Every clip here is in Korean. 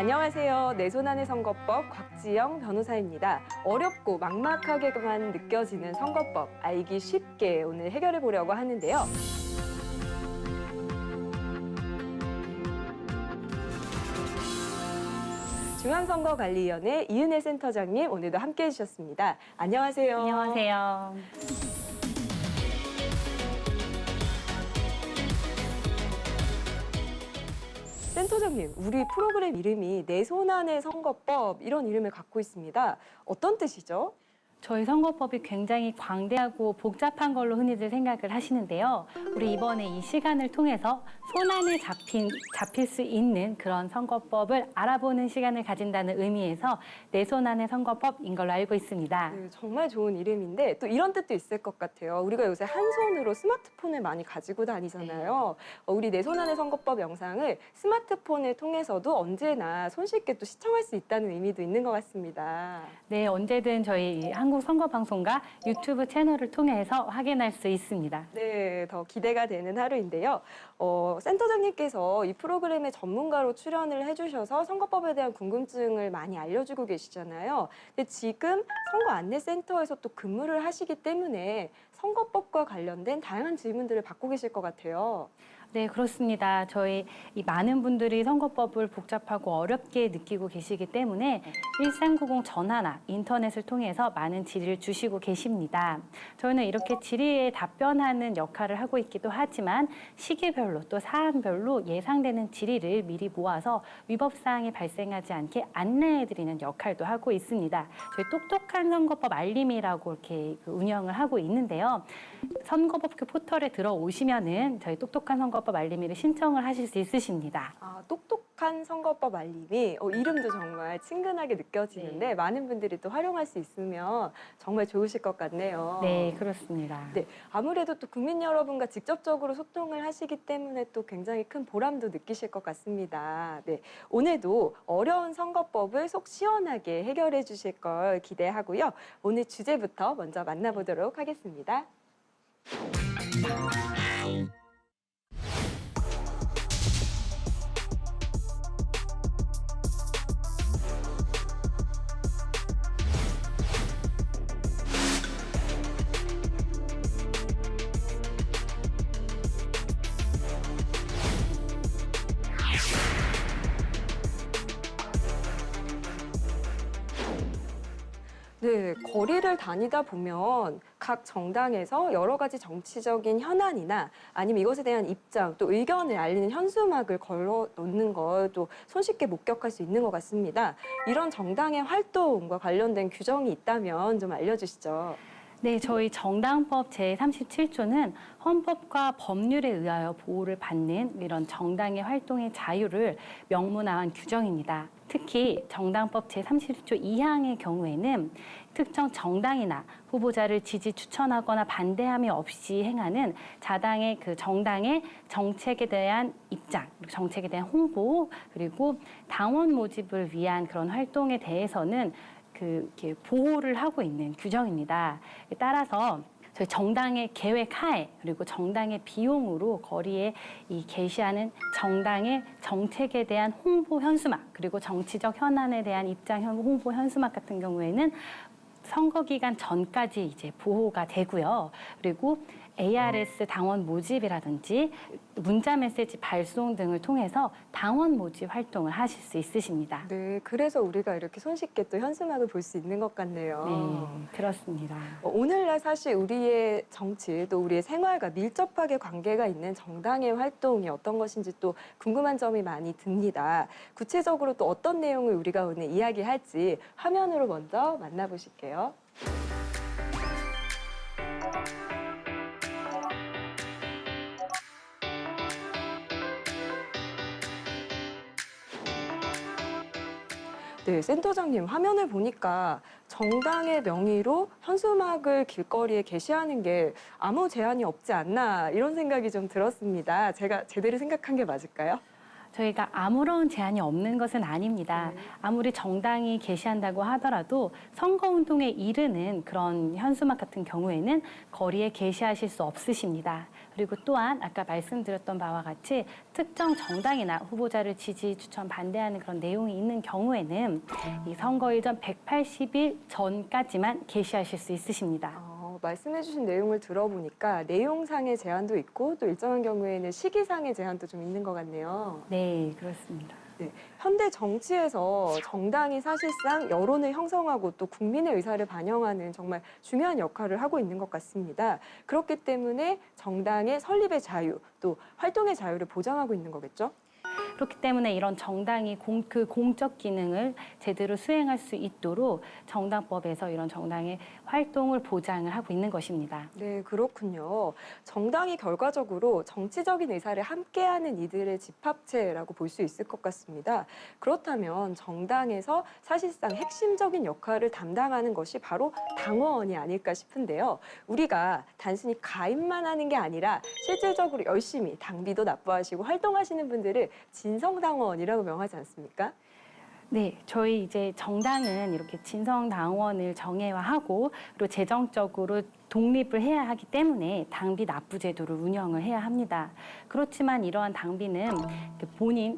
안녕하세요. 내 손 안의 선거법 곽지영 변호사입니다. 어렵고 막막하게만 느껴지는 선거법 알기 쉽게 오늘 해결해 보려고 하는데요. 중앙선거관리위원회 이은혜 센터장님 오늘도 함께해 주셨습니다. 안녕하세요. 안녕하세요. 센터장님, 우리 프로그램 이름이 내 손 안의 선거법 이런 이름을 갖고 있습니다. 어떤 뜻이죠? 저희 선거법이 굉장히 광대하고 복잡한 걸로 흔히들 생각을 하시는데요. 우리 이번에 이 시간을 통해서 손안에 잡힐 수 있는 그런 선거법을 알아보는 시간을 가진다는 의미에서 내 손 안의 선거법인 걸로 알고 있습니다. 네, 정말 좋은 이름인데 또 이런 뜻도 있을 것 같아요. 우리가 요새 한 손으로 스마트폰을 많이 가지고 다니잖아요. 우리 내 손 안의 선거법 영상을 스마트폰을 통해서도 언제나 손쉽게 또 시청할 수 있다는 의미도 있는 것 같습니다. 네, 언제든 저희 한국선거방송과 유튜브 채널을 통해서 확인할 수 있습니다. 네, 더 기대가 되는 하루인데요. 센터장님께서 이 프로그램에 전문가로 출연을 해주셔서 선거법에 대한 궁금증을 많이 알려주고 계시잖아요. 근데 지금 선거안내센터에서 또 근무를 하시기 때문에 선거법과 관련된 다양한 질문들을 받고 계실 것 같아요. 네, 그렇습니다. 저희 이 많은 분들이 선거법을 복잡하고 어렵게 느끼고 계시기 때문에 1390 전화나 인터넷을 통해서 많은 질의를 주시고 계십니다. 저희는 이렇게 질의에 답변하는 역할을 하고 있기도 하지만 시기별로 또 사안별로 예상되는 질의를 미리 모아서 위법사항이 발생하지 않게 안내해드리는 역할도 하고 있습니다. 저희 똑똑한 선거법 알림이라고 이렇게 운영을 하고 있는데요. 선거법규 포털에 들어오시면은 저희 똑똑한 선거법 알림이를 신청을 하실 수 있으십니다. 아, 똑똑한 선거법 알림이 이름도 정말 친근하게 느껴지는데 네. 많은 분들이 또 활용할 수 있으면 정말 좋으실 것 같네요. 네, 그렇습니다. 네, 아무래도 또 국민 여러분과 직접적으로 소통을 하시기 때문에 또 굉장히 큰 보람도 느끼실 것 같습니다. 네, 오늘도 어려운 선거법을 속 시원하게 해결해 주실 걸 기대하고요. 오늘 주제부터 먼저 만나보도록 하겠습니다. 네, 거리를 다니다 보면 각 정당에서 여러 가지 정치적인 현안이나 아니면 이것에 대한 입장, 또 의견을 알리는 현수막을 걸어 놓는 걸 또 손쉽게 목격할 수 있는 것 같습니다. 이런 정당의 활동과 관련된 규정이 있다면 좀 알려주시죠. 네, 저희 정당법 제37조는 헌법과 법률에 의하여 보호를 받는 이런 정당의 활동의 자유를 명문화한 규정입니다. 특히 정당법 제31조 2항의 경우에는 특정 정당이나 후보자를 지지 추천하거나 반대함이 없이 행하는 자당의 그 정당의 정책에 대한 입장, 그리고 정책에 대한 홍보, 그리고 당원 모집을 위한 그런 활동에 대해서는 이렇게 보호를 하고 있는 규정입니다. 따라서 저희 정당의 계획 하에 그리고 정당의 비용으로 거리에 이 게시하는 정당의 정책에 대한 홍보 현수막 그리고 정치적 현안에 대한 입장 홍보 현수막 같은 경우에는 선거 기간 전까지 이제 보호가 되고요. 그리고 ARS 당원 모집이라든지 문자 메시지 발송 등을 통해서 당원 모집 활동을 하실 수 있으십니다. 네, 그래서 우리가 이렇게 손쉽게 또 현수막을 볼 수 있는 것 같네요. 네, 그렇습니다. 오늘날 사실 우리의 정치 또 우리의 생활과 밀접하게 관계가 있는 정당의 활동이 어떤 것인지 또 궁금한 점이 많이 듭니다. 구체적으로 또 어떤 내용을 우리가 오늘 이야기할지 화면으로 먼저 만나보실게요. 네, 센터장님 화면을 보니까 정당의 명의로 현수막을 길거리에 게시하는 게 아무 제한이 없지 않나 이런 생각이 좀 들었습니다. 제가 제대로 생각한 게 맞을까요? 저희가 아무런 제한이 없는 것은 아닙니다. 아무리 정당이 게시한다고 하더라도 선거운동에 이르는 그런 현수막 같은 경우에는 거리에 게시하실 수 없으십니다. 그리고 또한 아까 말씀드렸던 바와 같이 특정 정당이나 후보자를 지지, 추천, 반대하는 그런 내용이 있는 경우에는 이 선거일 전 180일 전까지만 게시하실 수 있으십니다. 말씀해주신 내용을 들어보니까 내용상의 제한도 있고 또 일정한 경우에는 시기상의 제한도 좀 있는 것 같네요. 네, 그렇습니다. 네, 현대 정치에서 정당이 사실상 여론을 형성하고 또 국민의 의사를 반영하는 정말 중요한 역할을 하고 있는 것 같습니다. 그렇기 때문에 정당의 설립의 자유, 또 활동의 자유를 보장하고 있는 거겠죠? 그렇기 때문에 이런 정당이 그 공적 기능을 제대로 수행할 수 있도록 정당법에서 이런 정당의 활동을 보장을 하고 있는 것입니다. 네, 그렇군요. 정당이 결과적으로 정치적인 의사를 함께하는 이들의 집합체라고 볼 수 있을 것 같습니다. 그렇다면 정당에서 사실상 핵심적인 역할을 담당하는 것이 바로 당원이 아닐까 싶은데요. 우리가 단순히 가입만 하는 게 아니라 실질적으로 열심히 당비도 납부하시고 활동하시는 분들을 진성당원이라고 명하지 않습니까? 네, 저희 이제 정당은 이렇게 진성당원을 정예화하고 그리고 재정적으로 독립을 해야 하기 때문에 당비 납부 제도를 운영을 해야 합니다. 그렇지만 이러한 당비는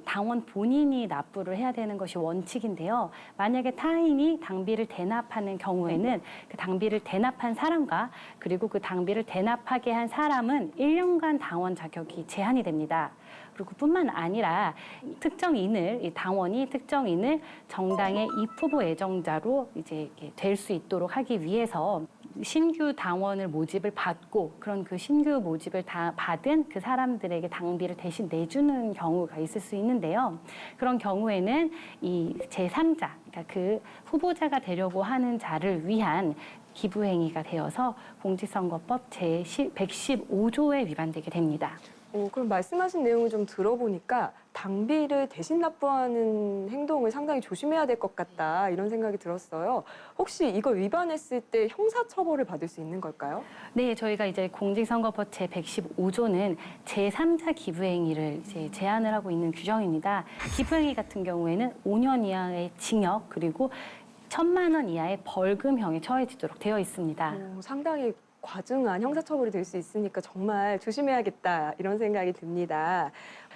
당원 본인이 납부를 해야 되는 것이 원칙인데요. 만약에 타인이 당비를 대납하는 경우에는 그 당비를 대납한 사람과 그리고 그 당비를 대납하게 한 사람은 1년간 당원 자격이 제한이 됩니다. 그리고 뿐만 아니라 이 당원이 특정인을 정당의 입후보 예정자로 이제 될 수 있도록 하기 위해서 신규 당원을 모집을 받고 그런 그 신규 모집을 다 받은 그 사람들에게 당비를 대신 내주는 경우가 있을 수 있는데요. 그런 경우에는 이 제3자, 그러니까 그 후보자가 되려고 하는 자를 위한 기부행위가 되어서 공직선거법 제115조에 위반되게 됩니다. 그럼 말씀하신 내용을 좀 들어보니까 당비를 대신 납부하는 행동을 상당히 조심해야 될 것 같다 이런 생각이 들었어요. 혹시 이걸 위반했을 때 형사처벌을 받을 수 있는 걸까요? 네, 저희가 이제 공직선거법 제115조는 제3자 기부행위를 이제 제한을 하고 있는 규정입니다. 기부행위 같은 경우에는 5년 이하의 징역 그리고 1,000만 원 이하의 벌금형에 처해지도록 되어 있습니다. 상당히 과중한 형사처벌이 될 수 있으니까 정말 조심해야겠다 이런 생각이 듭니다.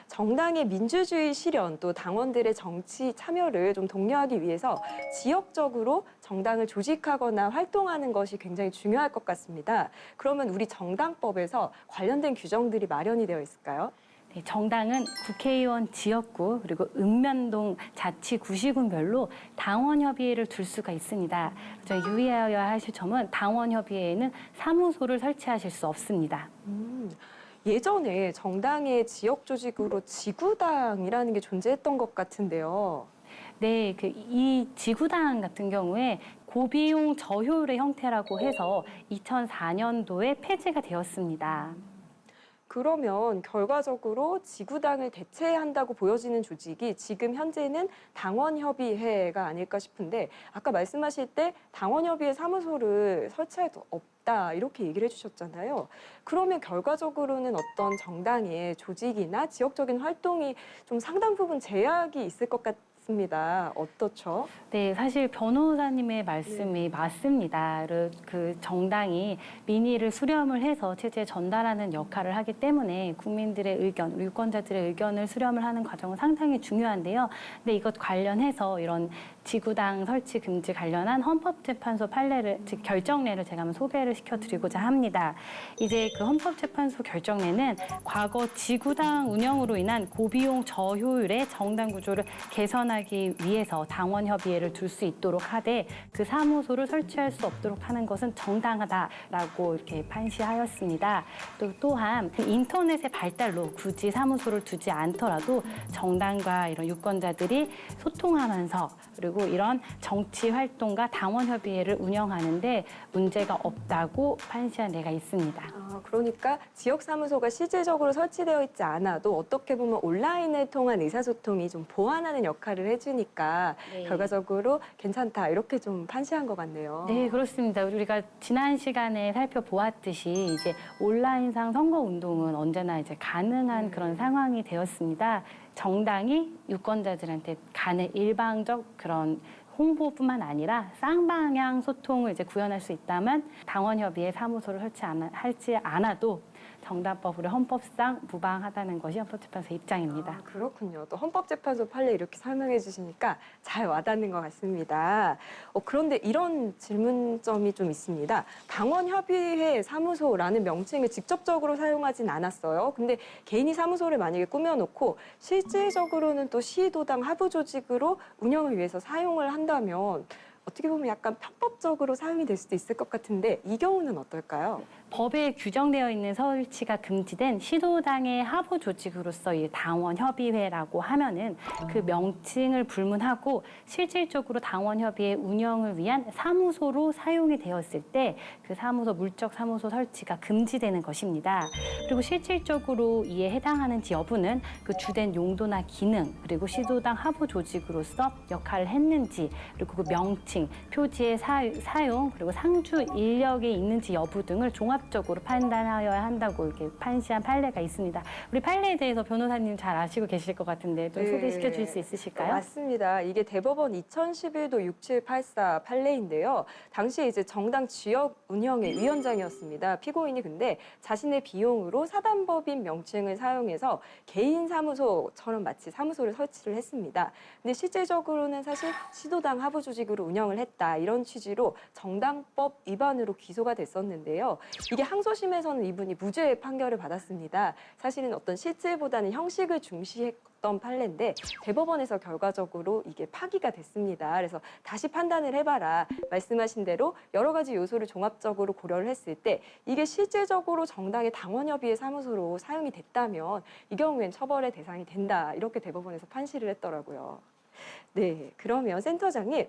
정당의 민주주의 실현 또 당원들의 정치 참여를 좀 독려하기 위해서 지역적으로 정당을 조직하거나 활동하는 것이 굉장히 중요할 것 같습니다. 그러면 우리 정당법에서 관련된 규정들이 마련이 되어 있을까요? 네, 정당은 국회의원 지역구 그리고 읍면동 자치구시군별로 당원협의회를 둘 수가 있습니다. 유의하여야 하실 점은 당원협의회에는 사무소를 설치하실 수 없습니다. 예전에 정당의 지역 조직으로 지구당이라는 게 존재했던 것 같은데요. 네, 이 지구당 같은 경우에 고비용 저효율의 형태라고 해서 2004년도에 폐지가 되었습니다. 그러면 결과적으로 지구당을 대체한다고 보여지는 조직이 지금 현재는 당원협의회가 아닐까 싶은데 아까 말씀하실 때 당원협의회 사무소를 설치할 수 없다 이렇게 얘기를 해주셨잖아요. 그러면 결과적으로는 어떤 정당의 조직이나 지역적인 활동이 좀 상당 부분 제약이 있을 것 같습니다. 어떻죠? 네, 사실 변호사님의 말씀이 맞습니다. 그 정당이 민의를 수렴을 해서 체제에 전달하는 역할을 하기 때문에 국민들의 의견, 유권자들의 의견을 수렴을 하는 과정은 상당히 중요한데요. 근데 이것 관련해서 이런 지구당 설치 금지 관련한 헌법재판소 판례를, 즉 결정례를 제가 한번 소개를 시켜드리고자 합니다. 이제 그 헌법재판소 결정례는 과거 지구당 운영으로 인한 고비용 저효율의 정당 구조를 개선하기 위해서 당원협의회를 둘 수 있도록 하되 그 사무소를 설치할 수 없도록 하는 것은 정당하다라고 이렇게 판시하였습니다. 또한 인터넷의 발달로 굳이 사무소를 두지 않더라도 정당과 이런 유권자들이 소통하면서 그리고 그리고 이런 정치 활동가 당원협의회를 운영하는데 문제가 없다고 판시한 예가 있습니다. 그러니까 지역사무소가 실질적으로 설치되어 있지 않아도 어떻게 보면 온라인을 통한 의사소통이 좀 보완하는 역할을 해주니까 네. 결과적으로 괜찮다 이렇게 좀 판시한 것 같네요. 네, 그렇습니다. 우리가 지난 시간에 살펴보았듯이 이제 온라인상 선거운동은 언제나 이제 가능한 그런 상황이 되었습니다. 정당이 유권자들한테 일방적 그런 홍보뿐만 아니라 쌍방향 소통을 이제 구현할 수 있다면 당원협의회 사무소를 설치하지 않아도 정당법으로 헌법상 무방하다는 것이 헌법재판소의 입장입니다. 그렇군요. 또 헌법재판소 판례 이렇게 설명해 주시니까 잘 와닿는 것 같습니다. 그런데 이런 질문점이 좀 있습니다. 당원협의회 사무소라는 명칭을 직접적으로 사용하진 않았어요. 근데 개인이 사무소를 만약에 꾸며놓고 실질적으로는 또 시도당 하부 조직으로 운영을 위해서 사용을 한다면 어떻게 보면 약간 편법적으로 사용이 될 수도 있을 것 같은데 이 경우는 어떨까요? 법에 규정되어 있는 설치가 금지된 시도당의 하부 조직으로서 이 당원협의회라고 하면은 그 명칭을 불문하고 실질적으로 당원협의회 운영을 위한 사무소로 사용이 되었을 때 그 사무소 물적 사무소 설치가 금지되는 것입니다. 그리고 실질적으로 이에 해당하는지 여부는 그 주된 용도나 기능 그리고 시도당 하부 조직으로서 역할을 했는지 그리고 그 명칭, 표지의 사용 그리고 상주 인력이 있는지 여부 등을 종합적으로 판단하여야 한다고 이렇게 판시한 판례가 있습니다. 우리 판례에 대해서 변호사님 잘 아시고 계실 것 같은데 좀 소개시켜 줄 수 있으실까요? 맞습니다. 이게 대법원 2011도 6784 판례인데요. 당시에 이제 정당 지역 운영의 위원장이었습니다. 피고인이 근데 자신의 비용으로 사단법인 명칭을 사용해서 개인 사무소처럼 마치 사무소를 설치를 했습니다. 근데 실질적으로는 사실 시도당 하부 조직으로 운영을 했다. 이런 취지로 정당법 위반으로 기소가 됐었는데요. 이게 항소심에서는 이분이 무죄 판결을 받았습니다. 사실은 어떤 실질보다는 형식을 중시했던 판례인데 대법원에서 결과적으로 이게 파기가 됐습니다. 그래서 다시 판단을 해봐라. 말씀하신 대로 여러 가지 요소를 종합적으로 고려를 했을 때 이게 실질적으로 정당의 당원협의회 사무소로 사용이 됐다면 이 경우엔 처벌의 대상이 된다. 이렇게 대법원에서 판시를 했더라고요. 네, 그러면 센터장님,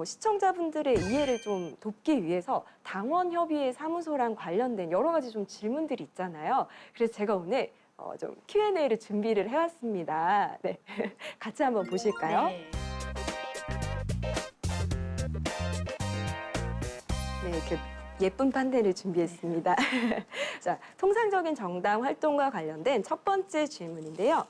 시청자분들의 이해를 좀 돕기 위해서 당원협의회 사무소랑 관련된 여러 가지 좀 질문들이 있잖아요. 그래서 제가 오늘 좀 Q&A를 준비를 해왔습니다. 네, 같이 한번 보실까요? 네, 이렇게 예쁜 판넬을 준비했습니다. 자, 통상적인 정당 활동과 관련된 첫 번째 질문인데요.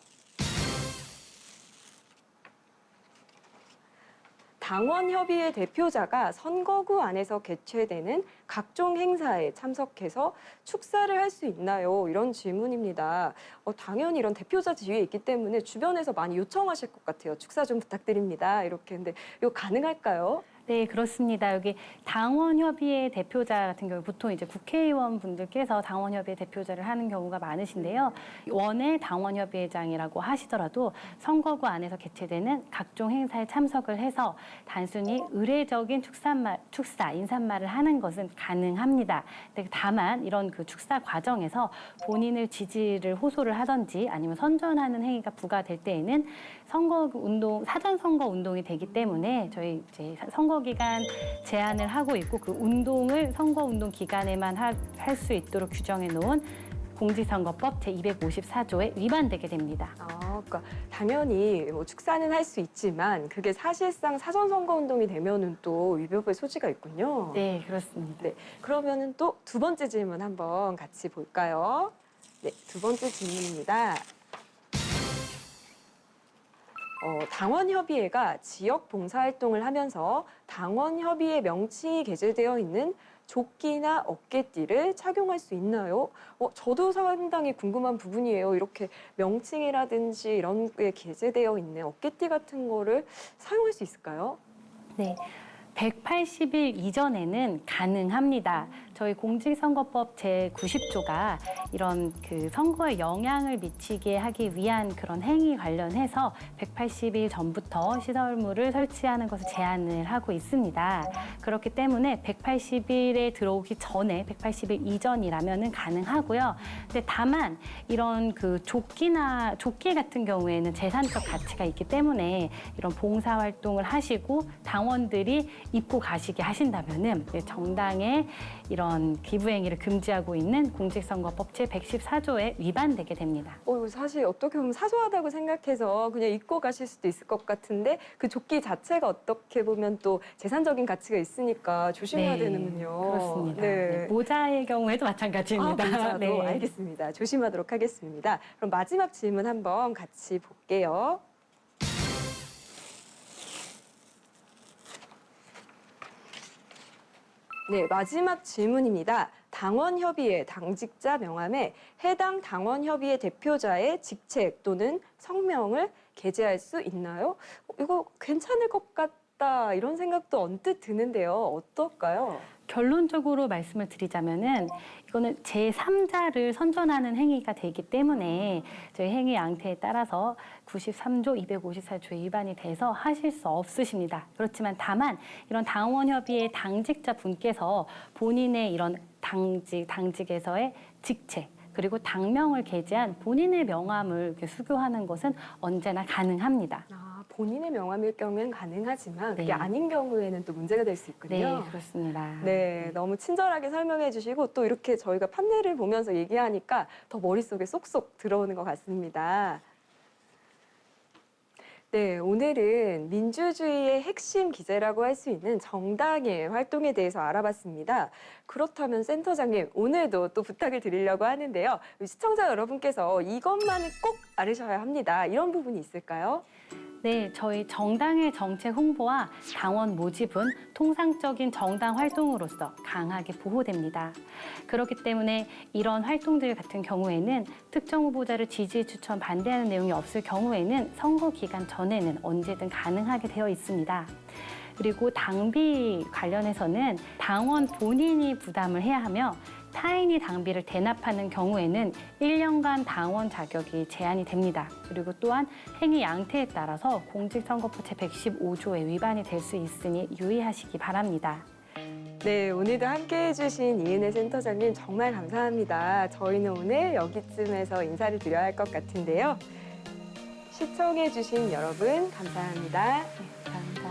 당원협의회 대표자가 선거구 안에서 개최되는 각종 행사에 참석해서 축사를 할 수 있나요? 이런 질문입니다. 당연히 이런 대표자 지위에 있기 때문에 주변에서 많이 요청하실 것 같아요. 축사 좀 부탁드립니다. 이렇게. 근데 이거 가능할까요? 네, 그렇습니다. 여기 당원협의회 대표자 같은 경우 보통 이제 국회의원 분들께서 당원협의회 대표자를 하는 경우가 많으신데요. 원외 당원협의회장이라고 하시더라도 선거구 안에서 개최되는 각종 행사에 참석을 해서 단순히 의례적인 축사, 인사말을 하는 것은 가능합니다. 다만 이런 그 축사 과정에서 본인을 지지를 호소를 하든지 아니면 선전하는 행위가 부과될 때에는 사전 선거 운동이 되기 때문에 저희 이제 선거 기간 제한을 하고 있고 그 운동을 선거 운동 기간에만 할 수 있도록 규정해 놓은 공직선거법 제254조에 위반되게 됩니다. 그러니까 당연히 뭐 축사는 할 수 있지만 그게 사실상 사전 선거 운동이 되면은 또 위법의 소지가 있군요. 네, 그렇습니다. 네, 그러면은 또 두 번째 질문 한번 같이 볼까요? 네, 두 번째 질문입니다. 당원협의회가 지역 봉사활동을 하면서 당원협의회 명칭이 게재되어 있는 조끼나 어깨띠를 착용할 수 있나요? 저도 상당히 궁금한 부분이에요. 이렇게 명칭이라든지 이런 게 게재되어 있는 어깨띠 같은 거를 사용할 수 있을까요? 네. 180일 이전에는 가능합니다. 저희 공직선거법 제90조가 이런 그 선거에 영향을 미치게 하기 위한 그런 행위 관련해서 180일 전부터 시설물을 설치하는 것을 제한을 하고 있습니다. 그렇기 때문에 180일에 들어오기 전에 180일 이전이라면은 가능하고요. 근데 다만 이런 그 조끼 같은 경우에는 재산적 가치가 있기 때문에 이런 봉사 활동을 하시고 당원들이 입고 가시게 하신다면은 정당의 이런 기부 행위를 금지하고 있는 공직선거법 제114조에 위반되게 됩니다. 사실 어떻게 보면 사소하다고 생각해서 그냥 입고 가실 수도 있을 것 같은데 그 조끼 자체가 어떻게 보면 또 재산적인 가치가 있으니까 조심해야 되는군요. 그렇습니다. 네. 네, 모자의 경우에도 마찬가지입니다. 모자도 네. 알겠습니다. 조심하도록 하겠습니다. 그럼 마지막 질문 한번 같이 볼게요. 네, 마지막 질문입니다. 당원협의회 당직자 명함에 해당 당원협의회 대표자의 직책 또는 성명을 게재할 수 있나요? 이거 괜찮을 것 같다 이런 생각도 언뜻 드는데요. 어떨까요? 결론적으로 말씀을 드리자면은 이거는 제3자를 선전하는 행위가 되기 때문에 저희 행위 양태에 따라서 93조 254조에 위반이 돼서 하실 수 없으십니다. 그렇지만 다만 이런 당원협의회 당직자 분께서 본인의 이런 당직에서의 직책 그리고 당명을 게재한 본인의 명함을 이렇게 수교하는 것은 언제나 가능합니다. 본인의 명함일 경우엔 가능하지만 그게 네. 아닌 경우에는 또 문제가 될 수 있군요. 네, 그렇습니다. 네, 너무 친절하게 설명해 주시고 또 이렇게 저희가 판넬을 보면서 얘기하니까 더 머릿속에 쏙쏙 들어오는 것 같습니다. 네, 오늘은 민주주의의 핵심 기제라고 할 수 있는 정당의 활동에 대해서 알아봤습니다. 그렇다면 센터장님, 오늘도 또 부탁을 드리려고 하는데요. 시청자 여러분께서 이것만은 꼭 알으셔야 합니다. 이런 부분이 있을까요? 네, 저희 정당의 정책 홍보와 당원 모집은 통상적인 정당 활동으로서 강하게 보호됩니다. 그렇기 때문에 이런 활동들 같은 경우에는 특정 후보자를 지지, 추천, 반대하는 내용이 없을 경우에는 선거 기간 전에는 언제든 가능하게 되어 있습니다. 그리고 당비 관련해서는 당원 본인이 부담을 해야 하며 타인이 당비를 대납하는 경우에는 1년간 당원 자격이 제한이 됩니다. 그리고 또한 행위 양태에 따라서 공직선거법 제115조에 위반이 될 수 있으니 유의하시기 바랍니다. 네, 오늘도 함께해 주신 이은혜 센터장님 정말 감사합니다. 저희는 오늘 여기쯤에서 인사를 드려야 할 것 같은데요. 시청해 주신 여러분 감사합니다. 네, 감사합니다.